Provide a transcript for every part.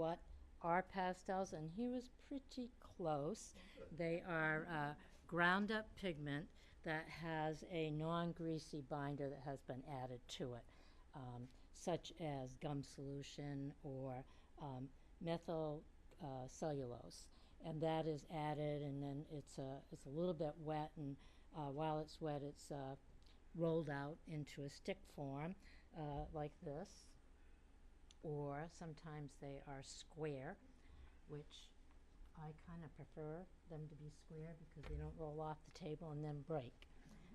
what are pastels, and he was pretty close. They are ground up pigment that has a non-greasy binder that has been added to it, such as gum solution or methyl cellulose, and that is added, and then it's a little bit wet, and while it's wet, it's rolled out into a stick form like this, or sometimes they are square, which I kind of prefer them to be square because they don't roll off the table and then break.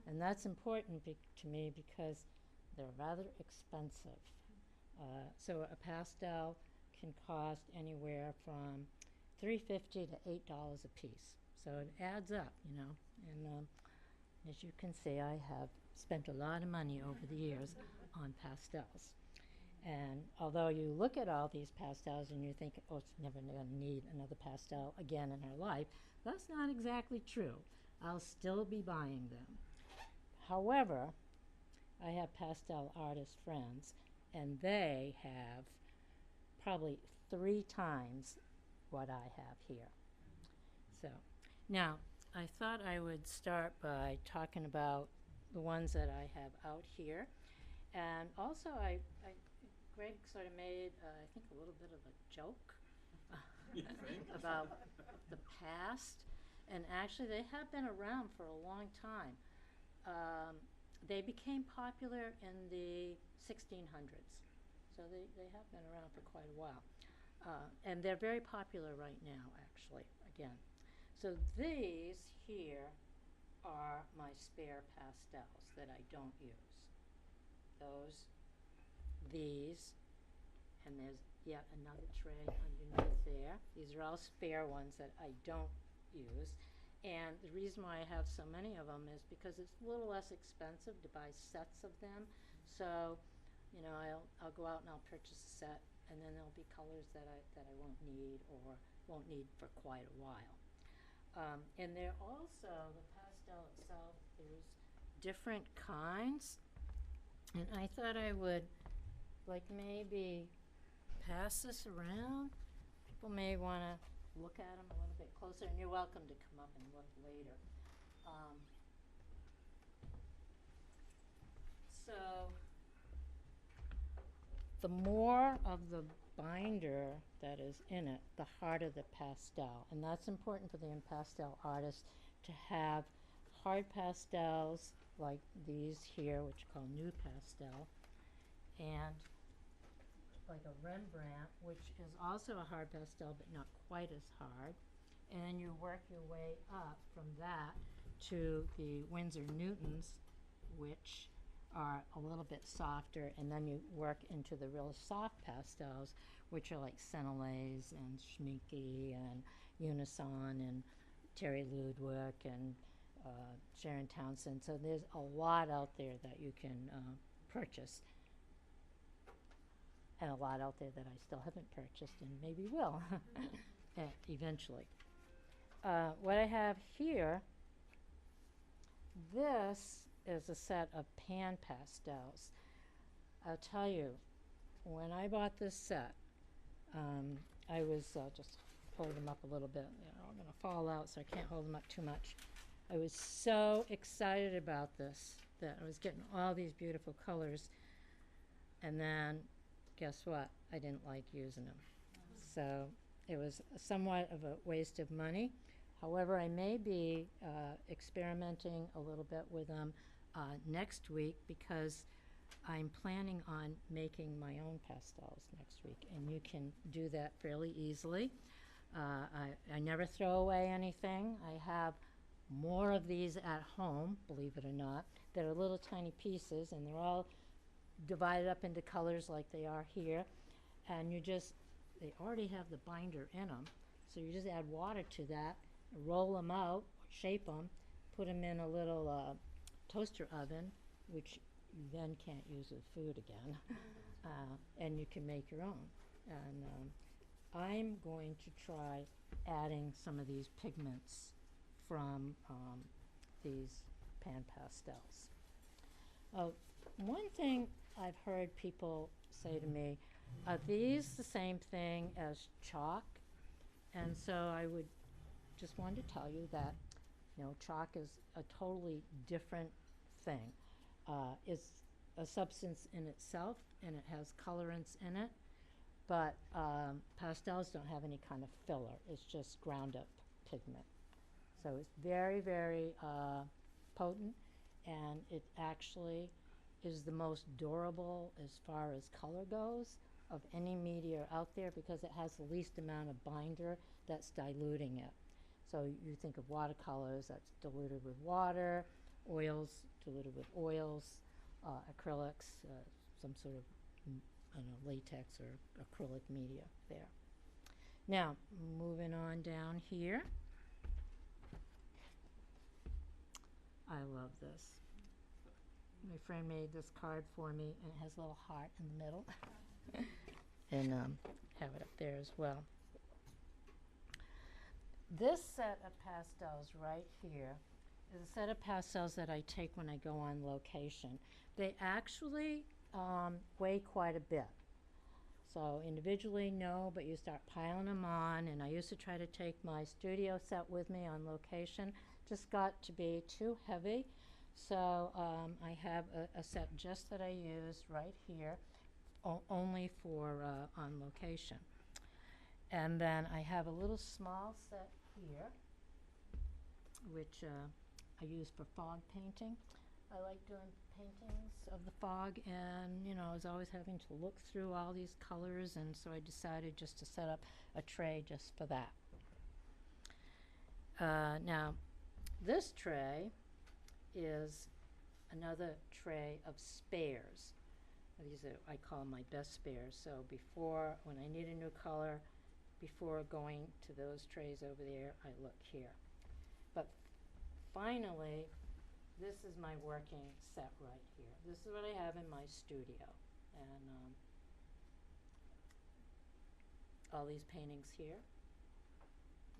And that's important to me because they're rather expensive. So a pastel can cost anywhere from $3.50 to $8 a piece. So it adds up, you know. And as you can see, I have spent a lot of money over the years on pastels. And although you look at all these pastels and you think, oh, it's never going to need another pastel again in her life, that's not exactly true. I'll still be buying them. However, I have pastel artist friends, and they have probably 3 times what I have here. So now, I thought I would start by talking about the ones that I have out here. And also, Greg sort of made, I think, a little bit of a joke about the past. And actually, they have been around for a long time. They became popular in the 1600s. So they have been around for quite a while. And they're very popular right now, actually, again. So these here are my spare pastels that I don't use. These, and there's yet another tray underneath there. These are all spare ones that I don't use. And the reason why I have so many of them is because it's a little less expensive to buy sets of them. So, you know, I'll go out and I'll purchase a set, and then there'll be colors that I won't need or won't need for quite a while. And there also, the pastel itself, there's different kinds. And I thought I would, like, maybe pass this around. People may want to look at them a little bit closer, and you're welcome to come up and look later. So the more of the binder that is in it, the harder the pastel. And that's important for the pastel artist to have hard pastels like these here, which are called new pastel, and like a Rembrandt, which is also a hard pastel but not quite as hard. And then you work your way up from that to the Winsor Newtons, which are a little bit softer, and then you work into the real soft pastels, which are like Sennelays and Schminke and Unison and Terry Ludwig and Sharon Townsend. So there's a lot out there that you can purchase, and a lot out there that I still haven't purchased and maybe will eventually. What I have here, this is a set of pan pastels. I'll tell you, when I bought this set, I was just hold them up a little bit. You know, I'm going to fall out, so I can't hold them up too much. I was so excited about this that I was getting all these beautiful colors, and then guess what? I didn't like using them. So it was somewhat of a waste of money. However, I may be experimenting a little bit with them next week because I'm planning on making my own pastels next week, and you can do that fairly easily. I never throw away anything. I have more of these at home, believe it or not, that are little tiny pieces, and they're all divided up into colors like they are here. And they already have the binder in them, so you just add water to that, roll them out, shape them, put them in a little toaster oven, which you then can't use with food again, and you can make your own. And I'm going to try adding some of these pigments from these pan pastels. One thing I've heard people say to me, These the same thing as chalk, and so I would just want to tell you that, you know, chalk is a totally different thing. It's a substance in itself, and it has colorants in it, but pastels don't have any kind of filler. It's just ground up pigment. So it's very, very potent, and it actually is the most durable as far as color goes of any media out there, because it has the least amount of binder that's diluting it. So you think of watercolors, that's diluted with water, oils diluted with oils, acrylics, some sort of, I don't know, latex or acrylic media there. Now, moving on down here. I love this. My friend made this card for me, and it has a little heart in the middle. And have it up there as well. This set of pastels right here is a set of pastels that I take when I go on location. They actually weigh quite a bit. So individually, no, but you start piling them on, and I used to try to take my studio set with me on location. Just got to be too heavy. So I have a set just that I use right here, only for on location. And then I have a little small set here, which I use for fog painting. I like doing paintings of the fog, and, you know, I was always having to look through all these colors, and so I decided just to set up a tray just for that. Now, this tray is another tray of spares. These are, I call my best spares. So before, when I need a new color, before going to those trays over there, I look here. But finally, this is my working set right here. This is what I have in my studio. And all these paintings here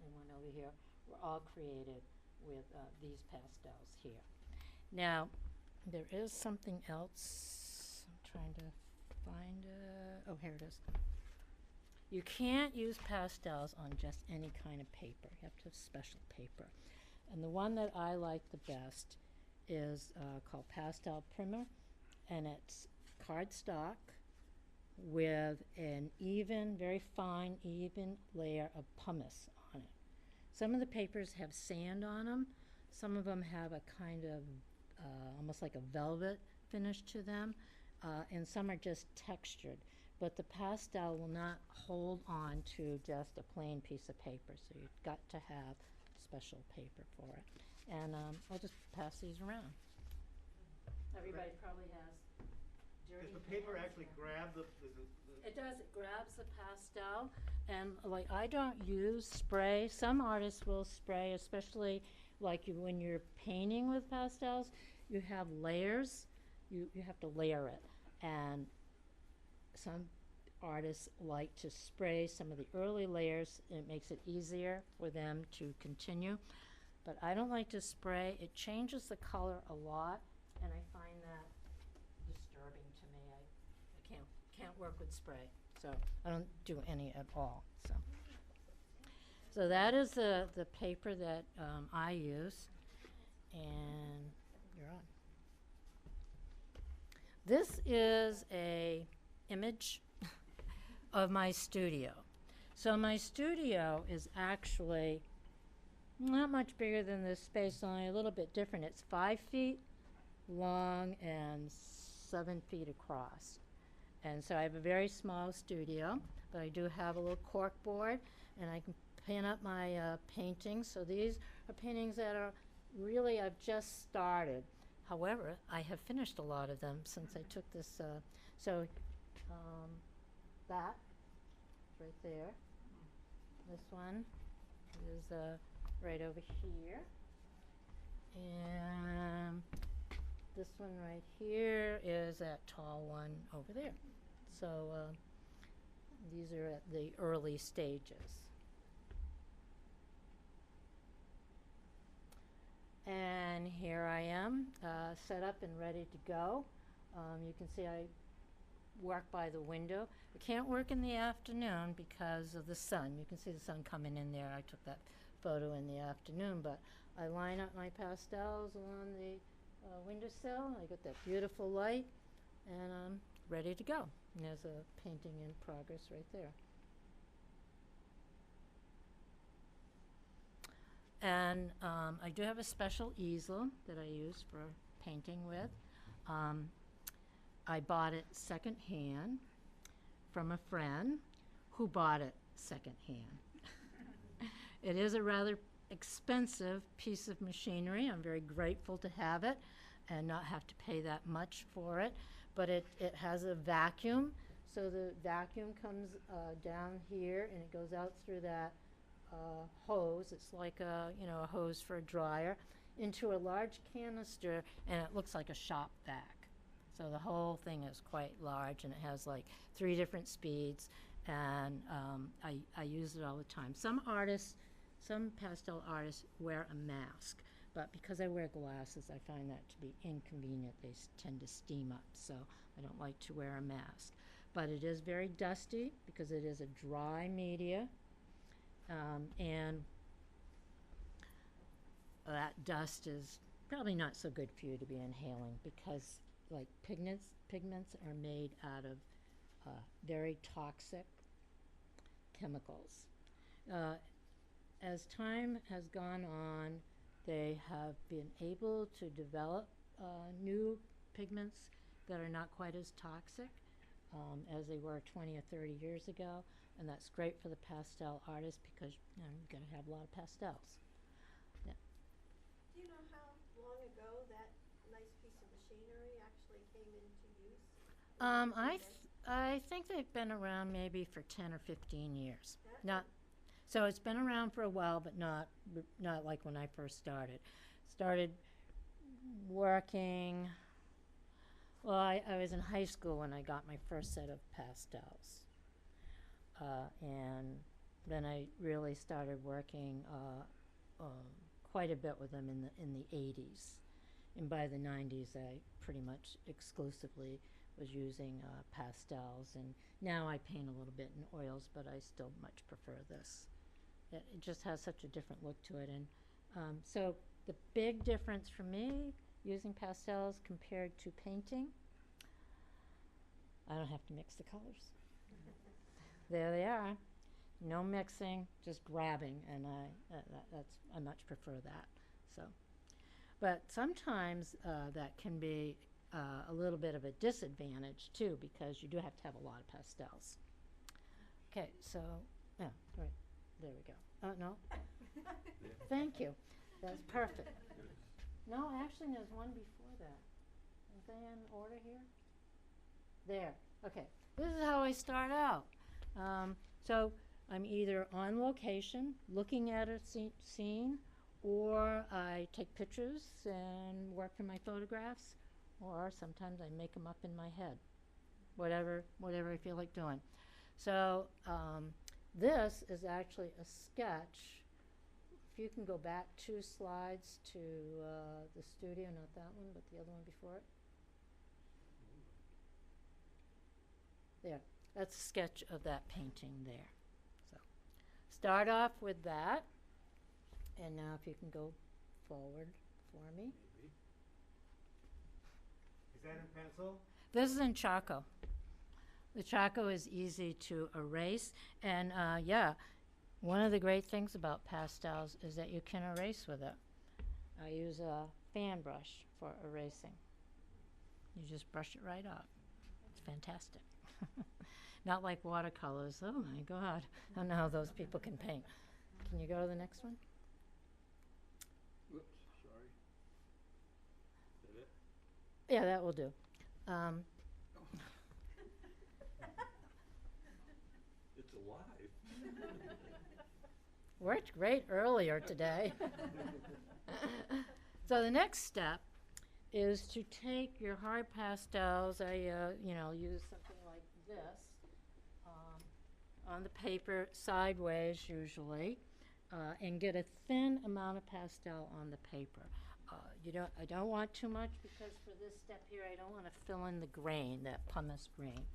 and one over here were all created with these pastels here. Now, there is something else. I'm trying to find it. Oh, here it is. You can't use pastels on just any kind of paper. You have to have special paper. And the one that I like the best is called Pastel Primer, and it's cardstock with an even, very fine, even layer of pumice on it. Some of the papers have sand on them. Some of them have a kind of almost like a velvet finish to them, and some are just textured. But the pastel will not hold on to just a plain piece of paper, so you've got to have special paper for it. And I'll just pass these around. Everybody probably has dirty Does the paper hands actually now. grab the It does. It grabs the pastel, and like I don't use spray. Some artists will spray, especially like when you're painting with pastels. You have layers. You have to layer it, and some artists like to spray some of the early layers. It makes it easier for them to continue. But I don't like to spray. It changes the color a lot, and I find that disturbing to me. I can't work with spray, so I don't do any at all. So that is the paper that I use, and you're on. This is a image of my studio. So my studio is actually not much bigger than this space, only a little bit different. It's 5 feet long and 7 feet across. And so I have a very small studio, but I do have a little cork board, and I can pin up my paintings. So these are paintings that are really, I've just started. However, I have finished a lot of them since I took this. That right there. This one is right over here. And this one right here is that tall one over there. So these are at the early stages. And here I am, set up and ready to go. You can see I work by the window. I can't work in the afternoon because of the sun. You can see the sun coming in there. I took that photo in the afternoon, but I line up my pastels along the windowsill. I got that beautiful light, and I'm ready to go. And there's a painting in progress right there. And I do have a special easel that I use for painting with. I bought it secondhand from a friend who bought it secondhand. It is a rather expensive piece of machinery. I'm very grateful to have it and not have to pay that much for it. But it has a vacuum, so the vacuum comes down here and it goes out through that hose. It's like a hose for a dryer into a large canister, and it looks like a shop vac. So the whole thing is quite large, and it has like 3 different speeds, and I use it all the time. Some pastel artists wear a mask, but because I wear glasses, I find that to be inconvenient. They tend to steam up, so I don't like to wear a mask. But it is very dusty because it is a dry media, and that dust is probably not so good for you to be inhaling because like pigments are made out of very toxic chemicals. As time has gone on, they have been able to develop new pigments that are not quite as toxic as they were 20 or 30 years ago, and that's great for the pastel artist because you've got to have a lot of pastels. Yeah. Do you know how long ago that nice piece of machinery actually came into use? I think they've been around maybe for 10 or 15 years. So it's been around for a while, but not like when I first started. Started working. Well, I was in high school when I got my first set of pastels, and then I really started working quite a bit with them in the 80s, and by the 90s I pretty much exclusively was using pastels, and now I paint a little bit in oils, but I still much prefer this. It just has such a different look to it, and so the big difference for me using pastels compared to painting, I don't have to mix the colors. There they are. No mixing, just grabbing, and I much prefer that. So, but sometimes that can be a little bit of a disadvantage too, because you do have to have a lot of pastels. Okay, so yeah, right there we go. No, thank you. That's perfect. No, actually, there's one before that. Is they in order here? There. Okay. This is how I start out. So I'm either on location, looking at a scene, or I take pictures and work from my photographs, or sometimes I make them up in my head. Whatever I feel like doing. So this is actually a sketch. If you can go back 2 slides to the studio, not that one, but the other one before it. There, that's a sketch of that painting there. So start off with that, and now if you can go forward for me. Maybe. Is that in pencil? This is in charcoal. The charcoal is easy to erase, and yeah, one of the great things about pastels is that you can erase with it. I use a fan brush for erasing. You just brush it right off. It's fantastic. Not like watercolors. Oh my God. I don't know how those people can paint. Can you go to the next one? Whoops, sorry. Is that it? Yeah, that will do. It's alive. Worked great earlier today. So the next step is to take your hard pastels. I use something like this on the paper sideways usually, and get a thin amount of pastel on the paper. I don't want too much because for this step here I don't want to fill in the grain, that pumice grain.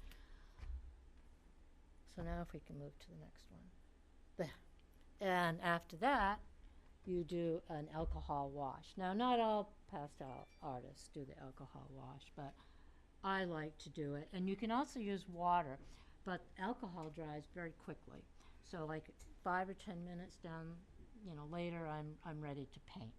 So now if we can move to the next one. There. And after that, you do an alcohol wash. Now, not all pastel artists do the alcohol wash, but I like to do it. And you can also use water, but alcohol dries very quickly. So like 5 or 10 minutes down, later, I'm ready to paint.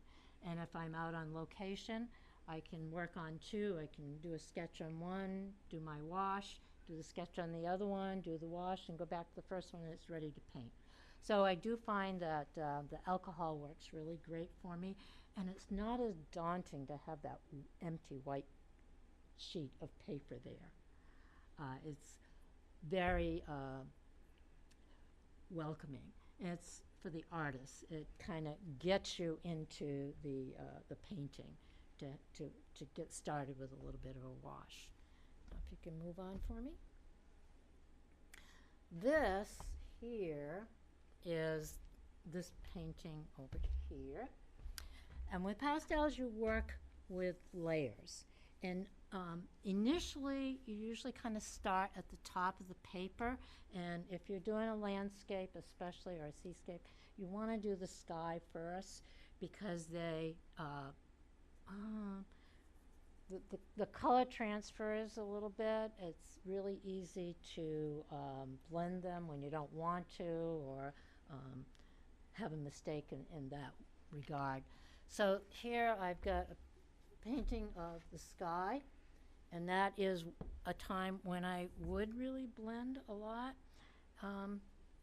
And if I'm out on location, I can work on two. I can do a sketch on one, do my wash, do the sketch on the other one, do the wash, and go back to the first one, and it's ready to paint. So I do find that the alcohol works really great for me, and it's not as daunting to have that empty white sheet of paper there. It's very welcoming. It's for the artists. It kind of gets you into the painting to get started with a little bit of a wash. Now if you can move on for me. This here is this painting over here. And with pastels, you work with layers. And initially, you usually kind of start at the top of the paper. And if you're doing a landscape, especially, or a seascape, you want to do the sky first because they, the color transfers a little bit. It's really easy to blend them when you don't want to, or have a mistake in that regard. So here I've got a painting of the sky, and that is a time when I would really blend a lot,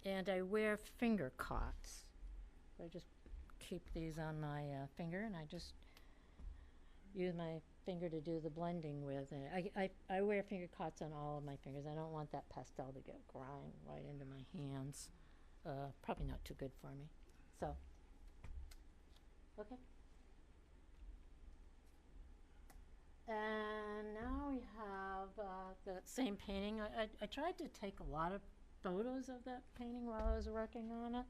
and I wear finger cots. I just keep these on my finger, and I just use my finger to do the blending with. And I wear finger cots on all of my fingers. I don't want that pastel to get grind right into my hands. Probably not too good for me. So, okay. And now we have the same painting. I tried to take a lot of photos of that painting while I was working on it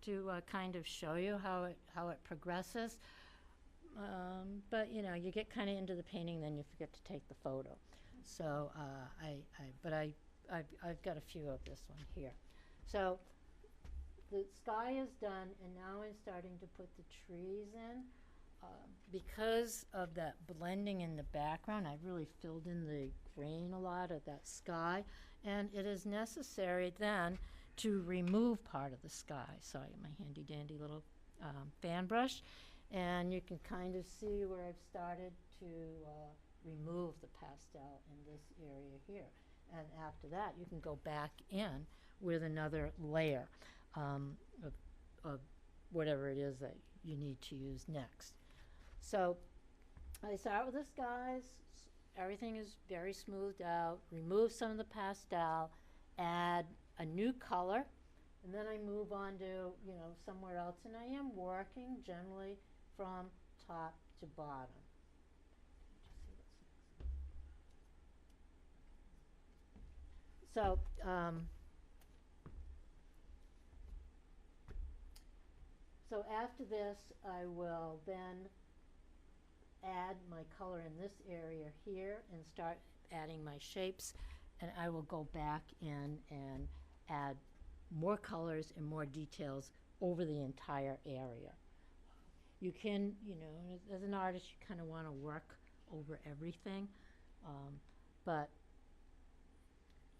to kind of show you how it progresses. But you get kind of into the painting, then you forget to take the photo. So I've got a few of this one here. So the sky is done, and now I'm starting to put the trees in. Because of that blending in the background, I've really filled in the green a lot of that sky, and it is necessary then to remove part of the sky. So I have my handy dandy little fan brush, and you can kind of see where I've started to remove the pastel in this area here. And after that, you can go back in with another layer of whatever it is that you need to use next. So I start with the skies. Everything is very smoothed out. Remove some of the pastel, add a new color, and then I move on to somewhere else. And I am working generally from top to bottom. So so after this, I will then add my color in this area here and start adding my shapes, and I will go back in and add more colors and more details over the entire area. You can, as an artist, you kind of want to work over everything, but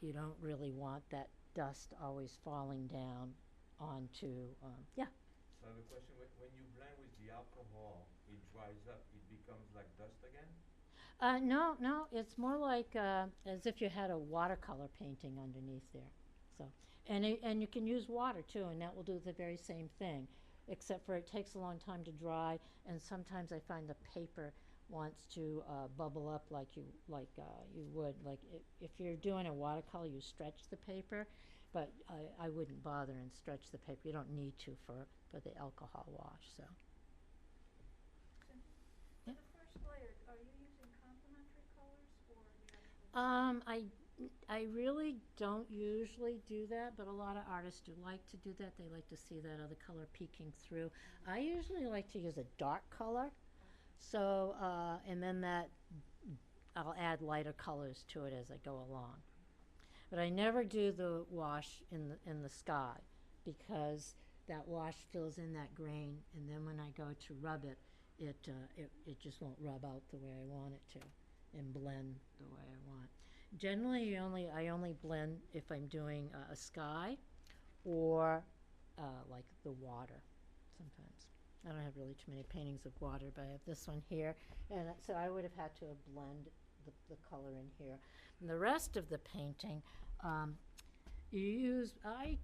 you don't really want that dust always falling down onto, yeah. So I have a question. When you blend with the alcohol, it dries up, it becomes like dust again? No, it's more like as if you had a watercolor painting underneath there. So, and you can use water too, and that will do the very same thing, except for it takes a long time to dry, and sometimes I find the paper wants to bubble up like you would. Like if you're doing a watercolor, you stretch the paper, but I wouldn't bother and stretch the paper. You don't need to for the alcohol wash. So. For the first layer, are you using complementary colors or the actual? I really don't usually do that, but a lot of artists do like to do that. They like to see that other color peeking through. I usually like to use a dark color, so and then I'll add lighter colors to it as I go along. But I never do the wash in the sky, because that wash fills in that grain, and then when I go to rub it, it just won't rub out the way I want it to, and blend the way I want. Generally, I only blend if I'm doing a sky, or like the water. Sometimes I don't have really too many paintings of water, but I have this one here, and so I would have had to have blend the color in here. And the rest of the painting, I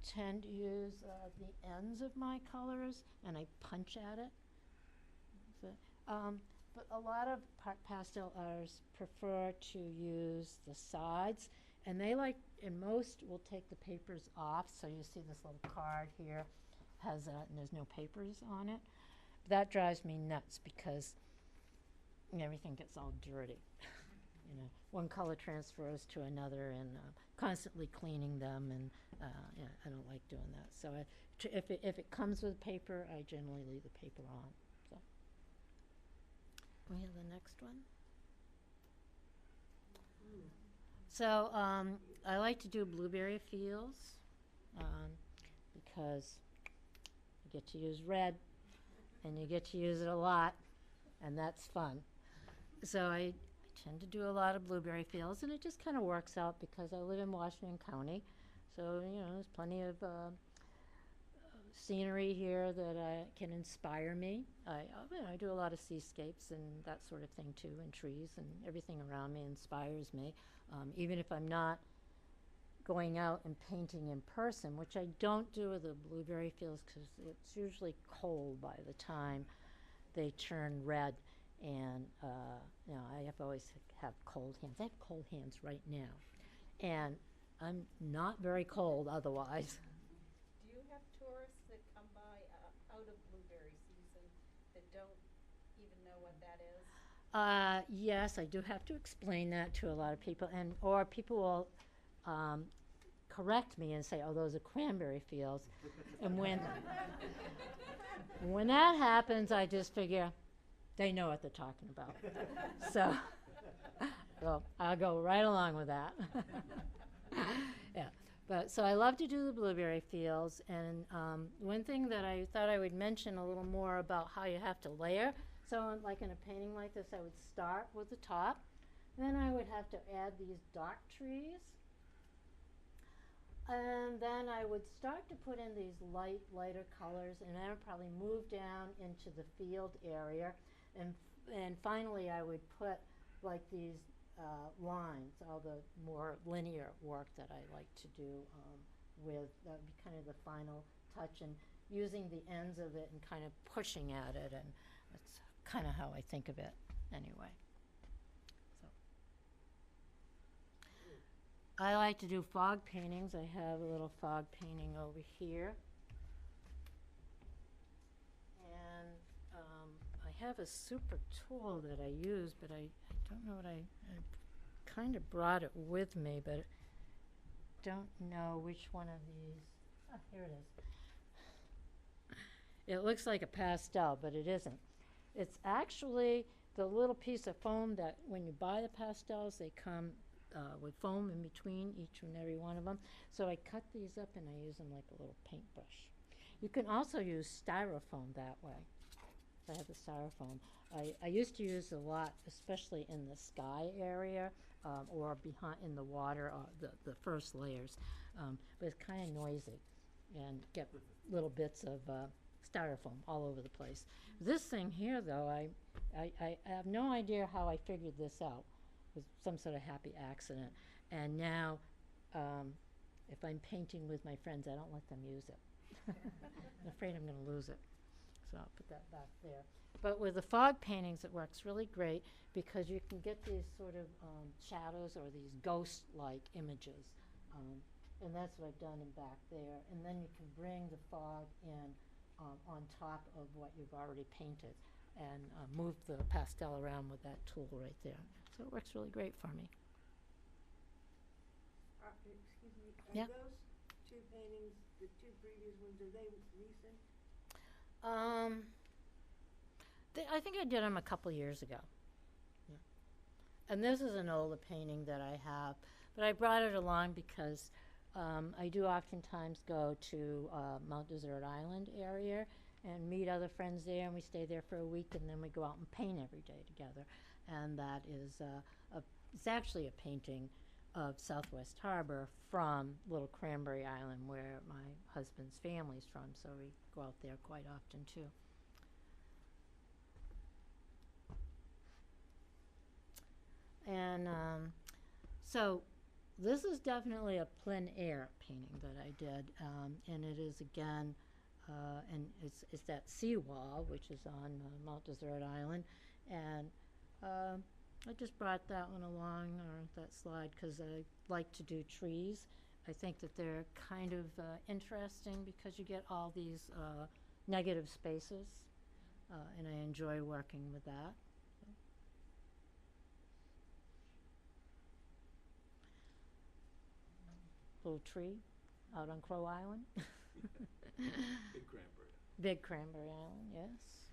tend to use the ends of my colors, and I punch at it. So, but a lot of pastel artists prefer to use the sides, and most will take the papers off. So you see this little card here has and there's no papers on it. That drives me nuts, because everything gets all dirty. One color transfers to another, and constantly cleaning them, and yeah, I don't like doing that. So if it comes with paper, I generally leave the paper on. So we have the next one. So I like to do blueberry fields, because you get to use red, and you get to use it a lot, and that's fun. So I tend to do a lot of blueberry fields, and it just kind of works out because I live in Washington County. So, there's plenty of scenery here that can inspire me. I do a lot of seascapes and that sort of thing too, and trees, and everything around me inspires me. Even if I'm not going out and painting in person, which I don't do with the blueberry fields, because it's usually cold by the time they turn red. And I always have cold hands. I have cold hands right now, and I'm not very cold otherwise. Do you have tourists that come by out of blueberry season that don't even know what that is? Yes, I do have to explain that to a lot of people, or people will correct me and say, "Oh, those are cranberry fields," and when that happens, I just figure they know what they're talking about. So I'll go right along with that. Yeah, but so I love to do the blueberry fields, and one thing that I thought I would mention a little more about how you have to layer. So like in a painting like this, I would start with the top, and then I would have to add these dark trees, and then I would start to put in these lighter colors, and then I would probably move down into the field area. And finally, I would put like these lines, all the more linear work that I like to do with that would be kind of the final touch, and using the ends of it and kind of pushing at it, and that's kind of how I think of it anyway. So I like to do fog paintings. I have a little fog painting over here. I have a super tool that I use, but I don't know what I kind of brought it with me, but don't know which one of these. Oh, here it is. It looks like a pastel, but it isn't. It's actually the little piece of foam that when you buy the pastels, they come with foam in between each and every one of them. So I cut these up and I use them like a little paintbrush. You can also use styrofoam that way. I have the styrofoam. I used to use a lot, especially in the sky area or behind in the water, the first layers. But it's kind of noisy and get little bits of styrofoam all over the place. This thing here, though, I have no idea how I figured this out. It was some sort of happy accident. And now, if I'm painting with my friends, I don't let them use it. I'm afraid I'm going to lose it. So I'll put that back there. But with the fog paintings, it works really great because you can get these sort of shadows or these ghost-like images. And that's what I've done in back there. And then you can bring the fog in on top of what you've already painted and move the pastel around with that tool right there. So it works really great for me. Excuse me, Yeah. those two paintings, the two previous ones, are they recent? I think I did them a couple years ago. Yeah. And this is an older painting that I have, But I brought it along because I do oftentimes go to Mount Desert Island area and meet other friends there, and we stay there for a week, and then we go out and paint every day together. And that is it's actually a painting of Southwest Harbor from Little Cranberry Island, where my husband's family's from, so we go out there quite often too. And so this is definitely a plein air painting that I did, and it is again, and it's that seawall, which is on Mount Desert Island, and I just brought that one along, or that slide, because I like to do trees. I think that they're kind of interesting because you get all these negative spaces, and I enjoy working with that. Little tree out on Crow Island. Big cranberry. Big Cranberry Island, yes.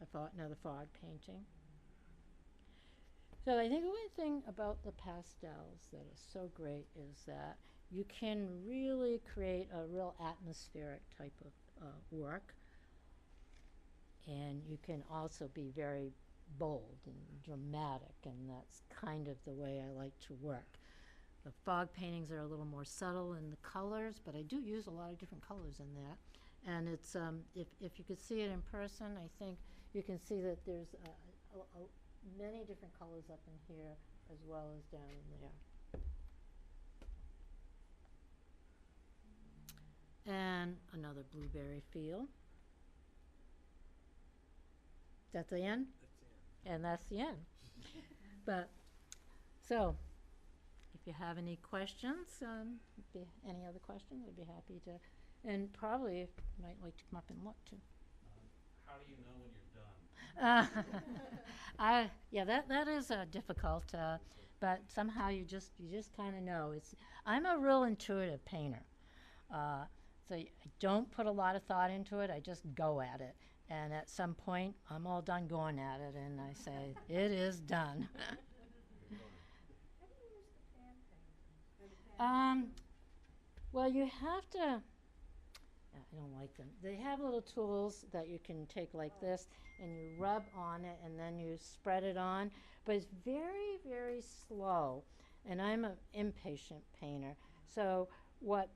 And another fog painting. So I think the one thing about the pastels that is so great is that you can really create a real atmospheric type of work, and you can also be very bold and dramatic, and that's kind of the way I like to work. The fog paintings are a little more subtle in the colors, but I do use a lot of different colors in that. And it's if you could see it in person, I think you can see that there's many different colors up in here as well as down in there. And another blueberry field. That's the end? That's the end. And that's the end. But, so, if you have any questions, any other questions, I'd be happy to, and probably you might like to come up and look too. How do you know when you're done? Yeah, that is difficult, but somehow you just kind of know. I'm a real intuitive painter, so I don't put a lot of thought into it. I just go at it. And at some point, I'm all done going at it, and I say, it is done. How do you use the pan painting? Or the pan Well, you have to, I don't like them. They have little tools that you can take like this, and you rub on it, and then you spread it on. But it's very, very slow, and I'm an impatient painter. So I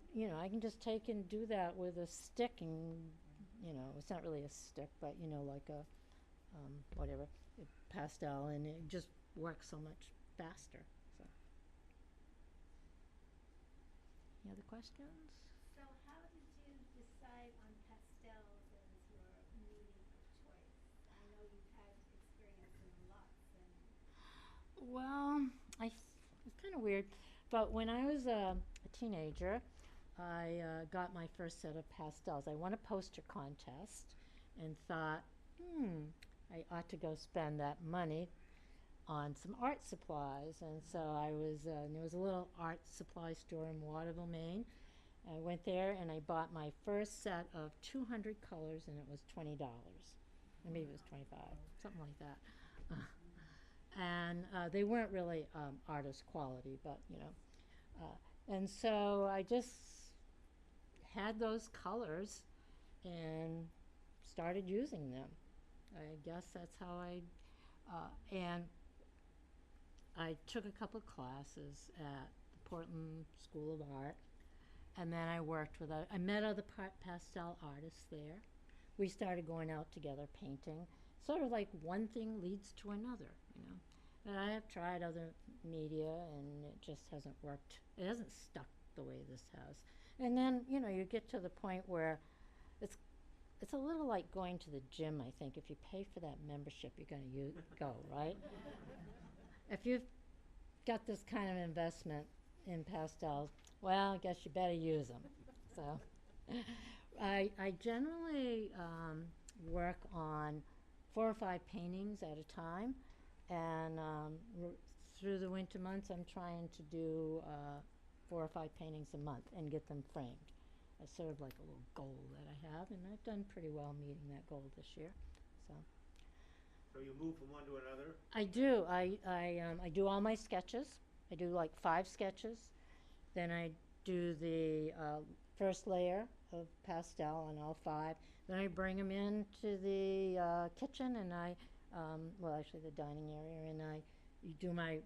can just take and do that with a stick, and it's not really a stick, but like a whatever, a pastel, and it just works so much faster. So, any other questions? So how did you decide on pastels as your medium of choice? I know you've had experience in lots and Well, it's kind of weird, but when I was a teenager, I got my first set of pastels. I won a poster contest and thought, I ought to go spend that money on some art supplies. And so there was a little art supply store in Waterville, Maine. I went there and I bought my first set of 200 colors, and it was $20. Or maybe it was 25, something like that. And they weren't really artist quality, but and so I just had those colors and started using them. I guess that's how and I took a couple of classes at the Portland School of Art, and then I worked with, I met other pastel artists there. We started going out together painting, sort of like one thing leads to another, And I have tried other media, and it just hasn't worked. It hasn't stuck the way this has. And then, you get to the point where it's a little like going to the gym, I think. If you pay for that membership, you're going to go, right? If you've got this kind of investment in pastels, well, I guess you better use them. So I generally work on 4 or 5 paintings at a time, and through the winter months, I'm trying to do 4 or 5 paintings a month and get them framed. It's sort of like a little goal that I have, and I've done pretty well meeting that goal this year. So, So you move from one to another? I do. I do all my sketches. I do like 5 sketches. Then I do the first layer of pastel on all 5. Then I bring them into the kitchen, and well, actually the dining area, and I do my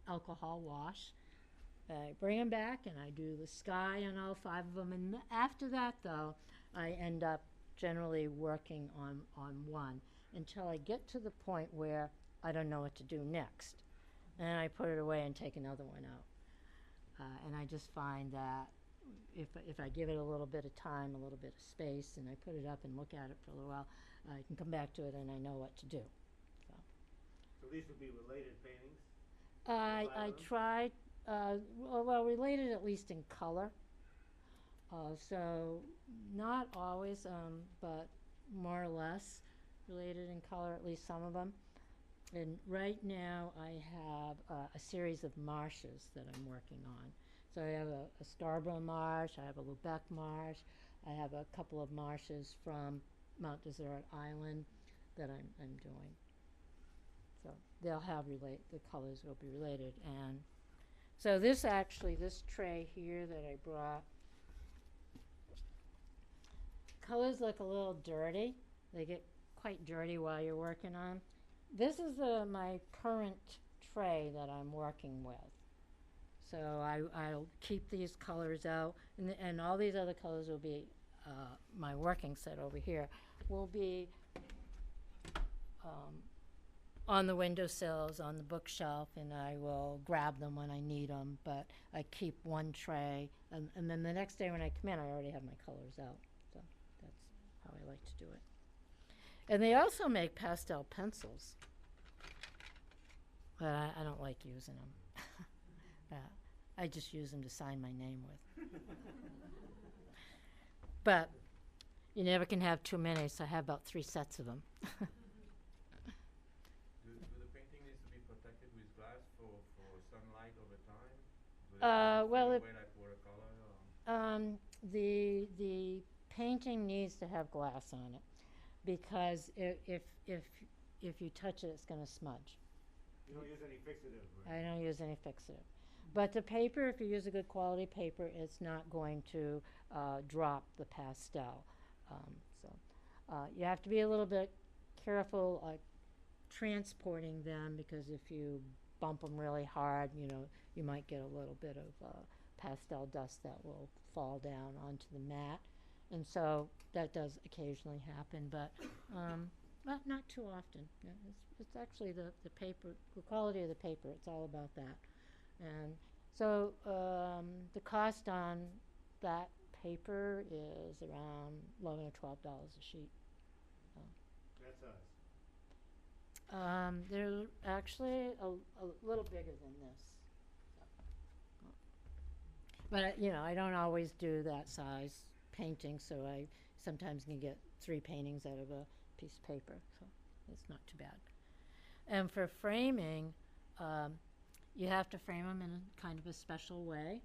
alcohol wash. I bring them back, and I do the sky on all 5 of them. And after that, though, I end up generally working on one until I get to the point where I don't know what to do next. And I put it away and take another one out. And I just find that if I give it a little bit of time, a little bit of space, and I put it up and look at it for a little while, I can come back to it and I know what to do. So these would be related paintings? I tried, well, related at least in color. So not always, but more or less related in color, at least some of them. And right now I have a series of marshes that I'm working on. So I have a Scarborough marsh, I have a Lubeck marsh, I have a couple of marshes from Mount Desert Island that I'm doing. So they'll have the colors will be related. And so this tray here that I brought, colors look a little dirty. They get quite dirty while you're working on. This is my current tray that I'm working with. So I'll keep these colors out, and all these other colors will be, my working set over here, will be on the windowsills, on the bookshelf, and I will grab them when I need them, but I keep one tray, and then the next day when I come in, I already have my colors out. So that's how I like to do it. And they also make pastel pencils, but I don't like using them. I just use them to sign my name with. But you never can have too many, so I have about 3 sets of them. Do the painting needs to be protected with glass for sunlight over time? Well, Like watercolor? The painting needs to have glass on it, because if you touch it, it's going to smudge. You don't use any fixative, right? I don't use any fixative. But the paper, if you use a good quality paper, it's not going to drop the pastel. You have to be a little bit careful transporting them, because if you bump them really hard, you might get a little bit of pastel dust that will fall down onto the mat. And so that does occasionally happen, but not too often. It's actually the paper, the quality of the paper. It's all about that. And so the cost on that paper is around $11 or $12 a sheet. That size? They're actually a little bigger than this. But I don't always do that size painting, so I sometimes can get 3 paintings out of a piece of paper, so it's not too bad. And for framing, you have to frame them in kind of a special way.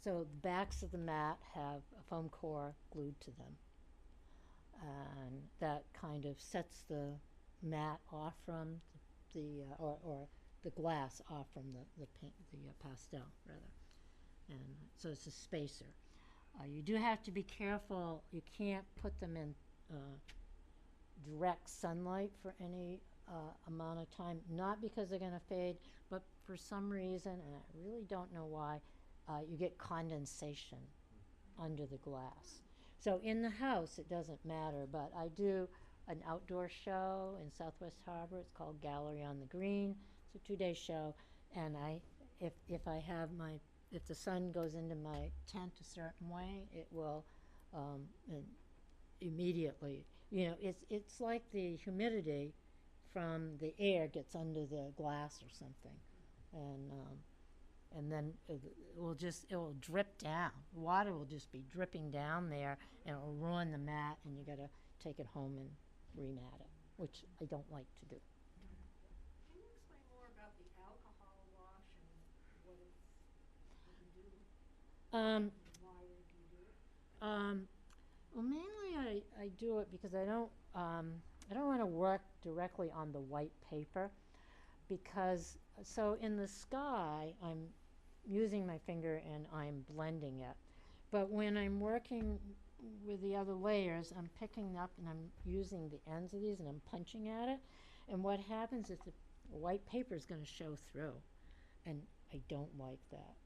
So the backs of the mat have a foam core glued to them, and that kind of sets the mat off from or the glass off from the pastel rather, and so it's a spacer. You do have to be careful. You can't put them in direct sunlight for any amount of time, not because they're going to fade, but for some reason, and I really don't know why, you get condensation under the glass. So in the house, it doesn't matter, but I do an outdoor show in Southwest Harbor. It's called Gallery on the Green. It's a 2-day show, and if the sun goes into my tent a certain way, it will immediately, it's like the humidity from the air gets under the glass or something, and then it will drip down. Water will just be dripping down there, and it will ruin the mat, and you got to take it home and remat it, which I don't like to do. Can you explain more about the alcohol wash and what you do? Why you do it? Well, mainly I I do it because I don't want to work directly on the white paper, because so in the sky I'm using my finger and I'm blending it, but when I'm working with the other layers, I'm picking up and I'm using the ends of these and I'm punching at it, and what happens is the white paper is going to show through, and I don't like that.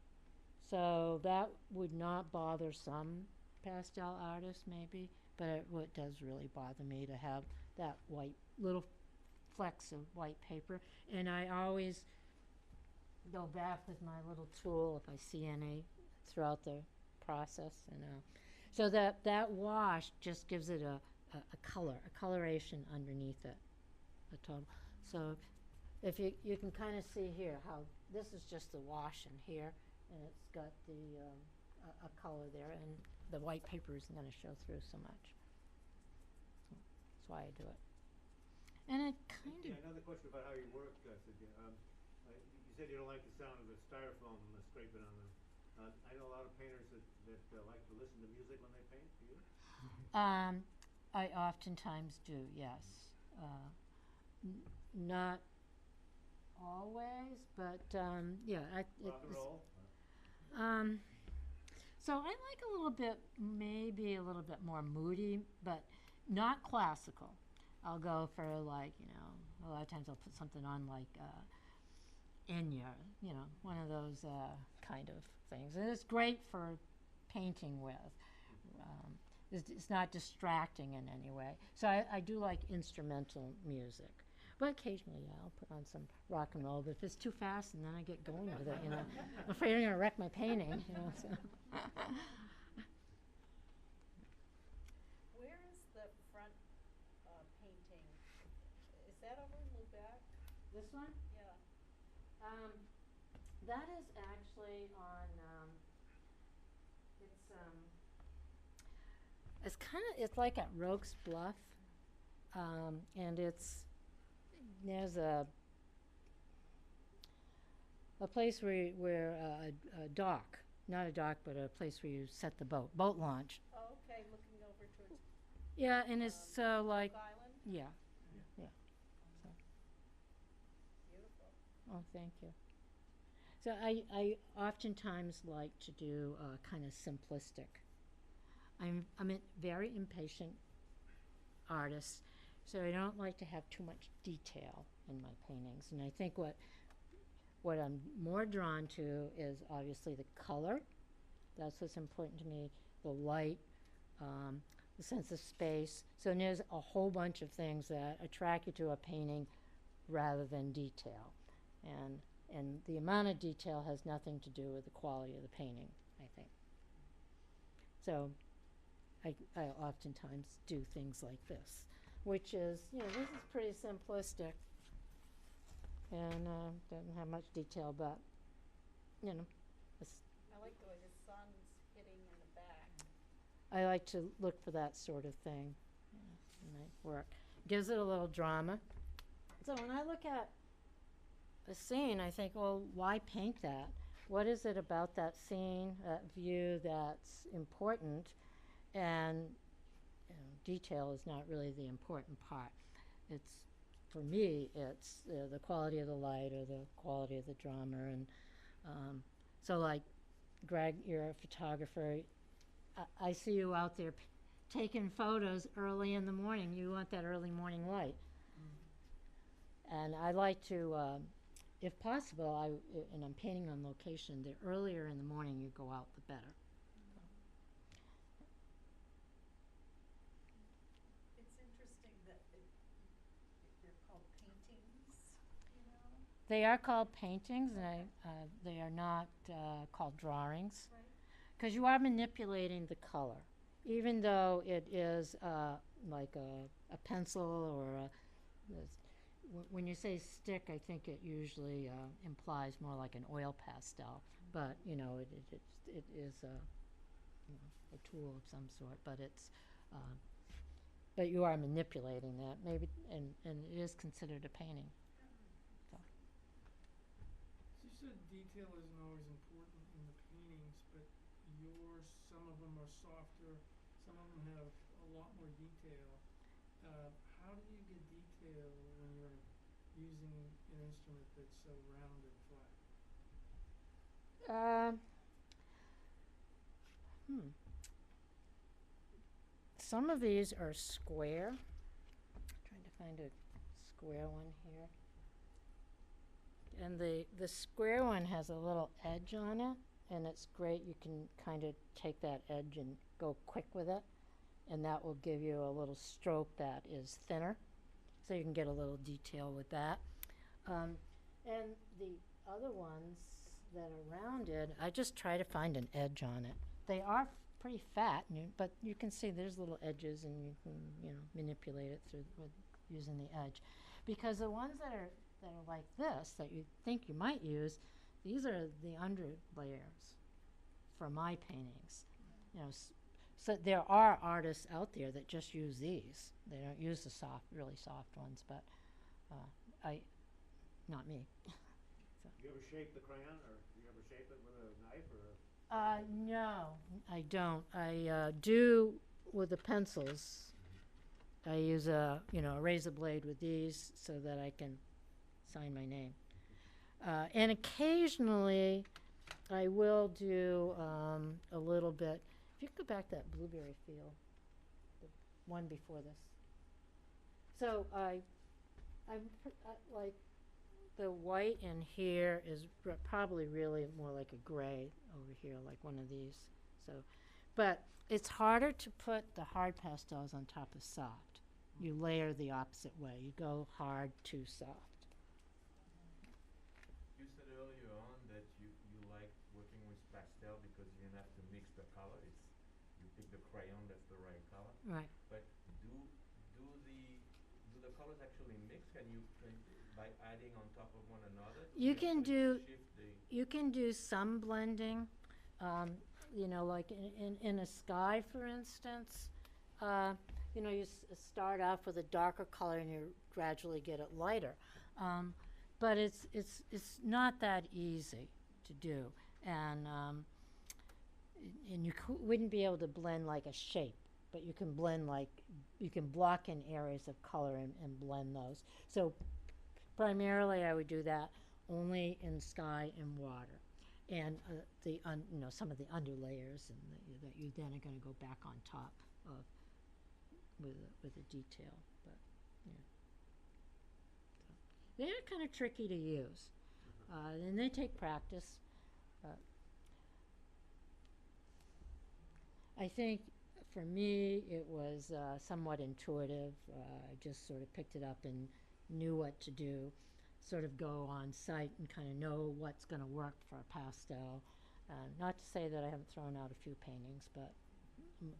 So that would not bother some pastel artists maybe, but it does really bother me to have that white, little flecks of white paper. And I always go back with my little tool if I see any throughout the process, you know. So that wash just gives it a color, a coloration underneath it, a total. So if you can kind of see here how this is just the wash in here, and it's got the a color there, and the white paper isn't going to show through so much. So that's why I do it. And it kind of... Another question about how you work, Cynthia. You said you don't like the sound of the styrofoam scraping on them. I know a lot of painters that like to listen to music when they paint. Do you? I oftentimes do, yes. Not always, but yeah. Rock and roll? So I like a little bit, maybe a little bit more moody, but not classical. I'll go for, like, you know, a lot of times I'll put something on like Enya, you know, one of those kind of things. And it's great for painting with. It's not distracting in any way. So I do like instrumental music. But occasionally, yeah, I'll put on some rock and roll. But if it's too fast, and then I get going with it, you know. I'm afraid I'm going to wreck my painting, you know. So. Where is the front painting? Is that over in Lubeck? This one? Yeah. That is actually on, it's kind of, it's like at Rogues Bluff, and there's a place where a dock, not a dock, but a place where you set the boat launch. Oh, okay, looking over towards Yeah, and it's like, Oak Island. yeah, yeah. So. Beautiful. Oh, thank you. So I oftentimes like to do kind of simplistic. I'm a very impatient artist, so I don't like to have too much detail in my paintings. And I think what I'm more drawn to is obviously the color. That's what's important to me. The light, the sense of space. So there's a whole bunch of things that attract you to a painting rather than detail. And the amount of detail has nothing to do with the quality of the painting, I think. So I oftentimes do things like this, which is, you know, this is pretty simplistic and doesn't have much detail, but, you know, I like the way the sun's hitting in the back. I like to look for that sort of thing in my work. Gives it a little drama. So when I look at a scene, I think, well, why paint that? What is it about that scene, that view that's important? And you know, detail is not really the important part. It's, for me, it's the quality of the light or the quality of the drama. And so, like, Greg, you're a photographer. I see you out there taking photos early in the morning. You want that early morning light. And I like to, if possible, and I'm painting on location, the earlier in the morning you go out, the better. It's interesting that they're called paintings, you know? They are called paintings, and they are not called drawings, Right. because you are manipulating the color, even though it is like a pencil or when you say stick, I think it usually implies more like an oil pastel, but you know it is a tool of some sort, but it's but you are manipulating that maybe, and it is considered a painting. So. You said detail isn't always important in the paintings, but some of them are softer, some of them have a a lot more detail. How do you get detail when you're using an instrument that's so round and flat? Some of these are square. Trying to find a square one here. And the square one has a little edge on it, and it's great. You can kind of take that edge and go quick with it, and that will give you a little stroke that is thinner, so you can get a little detail with that. And the other ones that are rounded, I just try to find an edge on it. They are pretty fat, but you can see there's little edges, and you can manipulate it through with using the edge, because the ones that are like this that you think you might use, these are the under layers for my paintings. So there are artists out there that just use these. They don't use the really soft ones, but not me. Do you ever shape the crayon, or do you ever shape it with a knife or a? No, I don't. I do with the pencils. I use a razor blade with these so that I can sign my name. And occasionally I will do a little bit. If you could go back to that blueberry field, the one before this. So I like the white in here is probably really more like a gray over here, like one of these. So, but it's harder to put the hard pastels on top of soft. You layer the opposite way. You go hard to soft. You said earlier on that you like working with pastel because you don't have to mix the color. You pick the crayon that's the right color. Right. But do the colors actually mix? Can by adding on top of one another? You can do Shift the you can do some blending. Like in a sky, for instance. You start off with a darker color and you gradually get it lighter. But it's not that easy to do, and you wouldn't be able to blend like a shape, but you can blend you can block in areas of color and blend those. So primarily I would do that only in sky and water, and some of the underlayers and that you then are going to go back on top of with a detail, but they're kind of tricky to use, and they take practice. I think for me it was somewhat intuitive. I just sort of picked it up and knew what to do, sort of go on site and kind of know what's going to work for a pastel. Not to say that I haven't thrown out a few paintings, but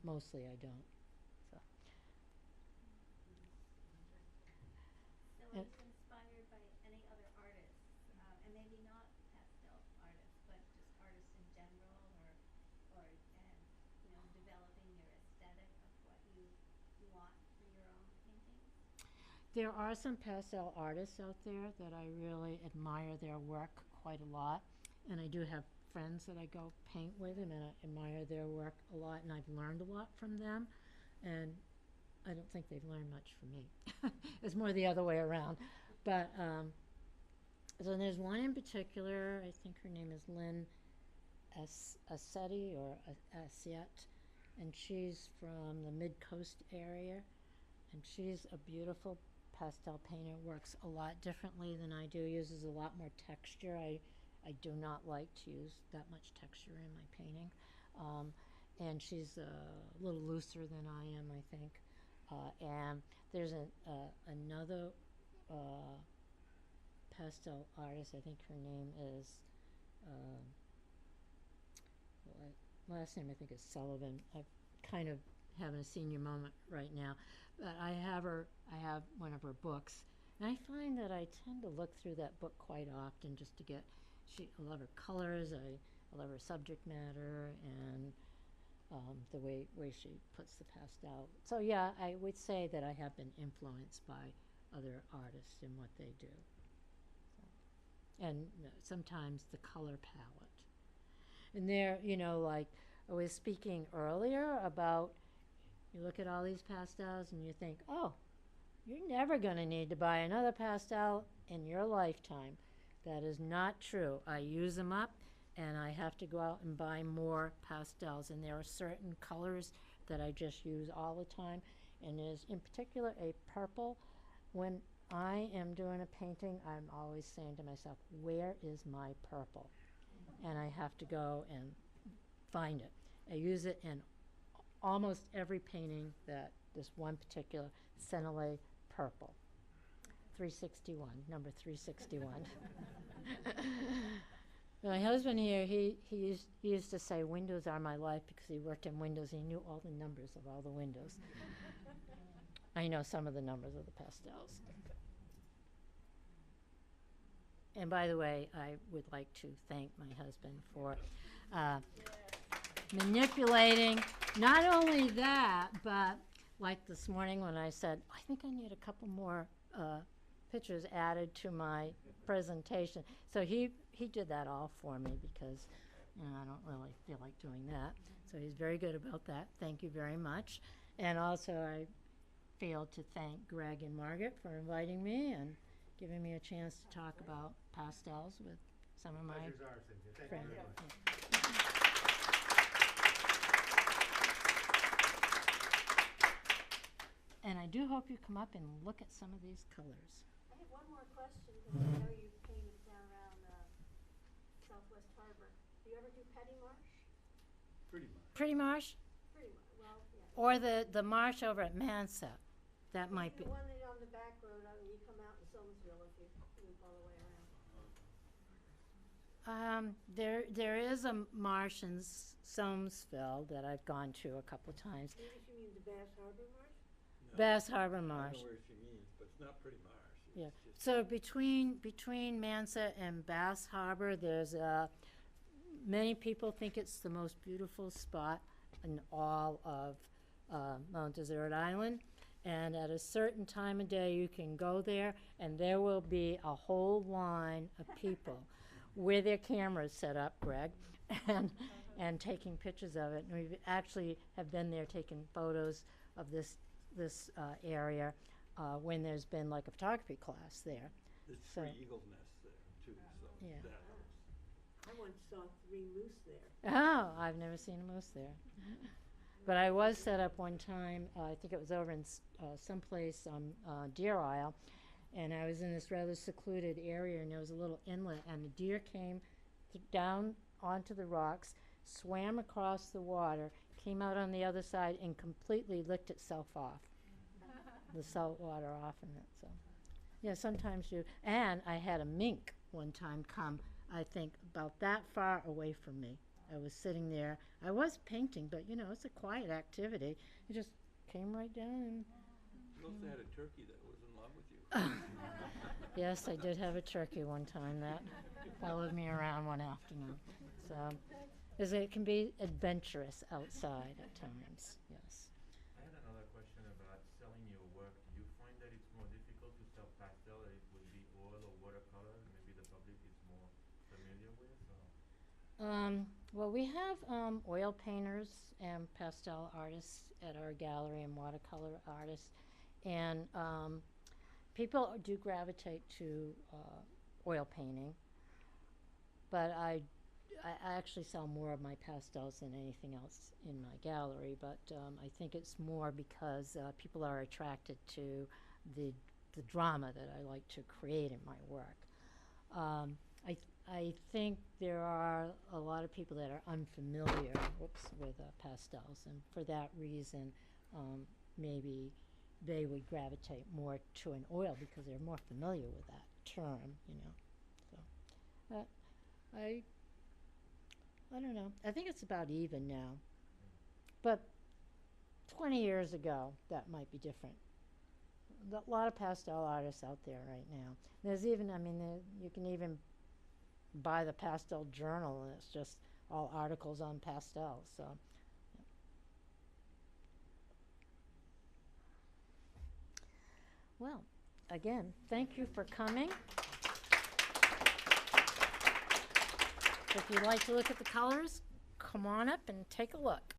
mostly I don't. So are you inspired by any other artists, and maybe not pastel artists, but just artists in general, or developing your aesthetic of what you want for your own paintings? There are some pastel artists out there that I really admire their work quite a lot, and I do have friends that I go paint with them, and I admire their work a lot, and I've learned a lot from them, and I don't think they've learned much from me. It's more the other way around. But so there's one in particular, I think her name is Lynn Assetti or Assiette, and she's from the Mid-Coast area, and she's a beautiful pastel painter, works a lot differently than I do, uses a lot more texture. I do not like to use that much texture in my painting. And she's a little looser than I am, I think. And there's another pastel artist, I think her name is, last name I think is Sullivan. I'm kind of having a senior moment right now. But I have one of her books, and I find that I tend to look through that book quite often just to get, I love her colors, I love her subject matter, and the way she puts the pastel. So yeah, I would say that I have been influenced by other artists in what they do. So, and sometimes the color palette. And there, like I was speaking earlier about You look at all these pastels and you think, oh, you're never going to need to buy another pastel in your lifetime. That is not true. I use them up, and I have to go out and buy more pastels. And there are certain colors that I just use all the time. And there's, in particular, a purple. When I am doing a painting, I'm always saying to myself, where is my purple? And I have to go and find it. I use it in almost every painting, that this one particular Sennelier purple. 361, number 361. My husband here, he used to say windows are my life because he worked in windows. He knew all the numbers of all the windows. I know some of the numbers of the pastels. And by the way, I would like to thank my husband for manipulating not only that, but like this morning when I said, I think I need a couple more pictures added to my presentation. So he did that all for me because I don't really feel like doing that. So he's very good about that. Thank you very much. And also I failed to thank Greg and Margaret for inviting me and giving me a chance to talk about pastels with some of my Pleasure's ours, Cynthia. Thank friends. you very much. And I do hope you come up and look at some of these colors. I have one more question, because I know you've painted down around Southwest Harbor. Do you ever do Petty Marsh? Pretty much. Pretty Marsh, Pretty much, well, yeah. or the marsh over at Mansa. That might be. The one that on the back road, you come out in Somersville if you loop all the way around. There is a marsh in Somesville that I've gone to a couple times. Maybe she means the Bass Harbor Marsh? No, Bass Harbor I Marsh. know where she means, but it's not Pretty Marsh. It's Yeah. just- So between Mansa and Bass Harbor, there's many people think it's the most beautiful spot in all of Mount Desert Island. And at a certain time of day, you can go there, and there will be a whole line of people with their cameras set up, Greg, and taking pictures of it. And we actually have been there taking photos of this area when there's been like a photography class there. There's So- 3 eagles nests there too, so Yeah. that helps. I once saw 3 moose there. Oh, I've never seen a moose there. But I was set up one time, I think it was over in someplace on Deer Isle, and I was in this rather secluded area, and there was a little inlet, and the deer came down onto the rocks, swam across the water, came out on the other side, and completely licked itself off, the salt water off in it. So, yeah, sometimes you. And I had a mink one time come, I think, about that far away from me. I was sitting there. I was painting, but it's a quiet activity. It just came right down and. You also had a turkey that was in love with you. Yes, I did have a turkey one time that followed me around one afternoon. So, it can be adventurous outside at times. Yes. I had another question about selling your work. Do you find that it's more difficult to sell pastel than it would be oil or watercolor? Maybe the public is more familiar with? Or? Well, we have oil painters and pastel artists at our gallery and watercolor artists. And people do gravitate to oil painting. But I actually sell more of my pastels than anything else in my gallery. But I think it's more because people are attracted to the drama that I like to create in my work. I think there are a lot of people that are unfamiliar with pastels, and for that reason, maybe they would gravitate more to an oil because they're more familiar with that term, So, I don't know. I think it's about even now, but 20 years ago, that might be different. A lot of pastel artists out there right now. There's even, you can even buy the Pastel Journal, and it's just all articles on pastels. So, well, again, thank you for coming. If you'd like to look at the colors, come on up and take a look.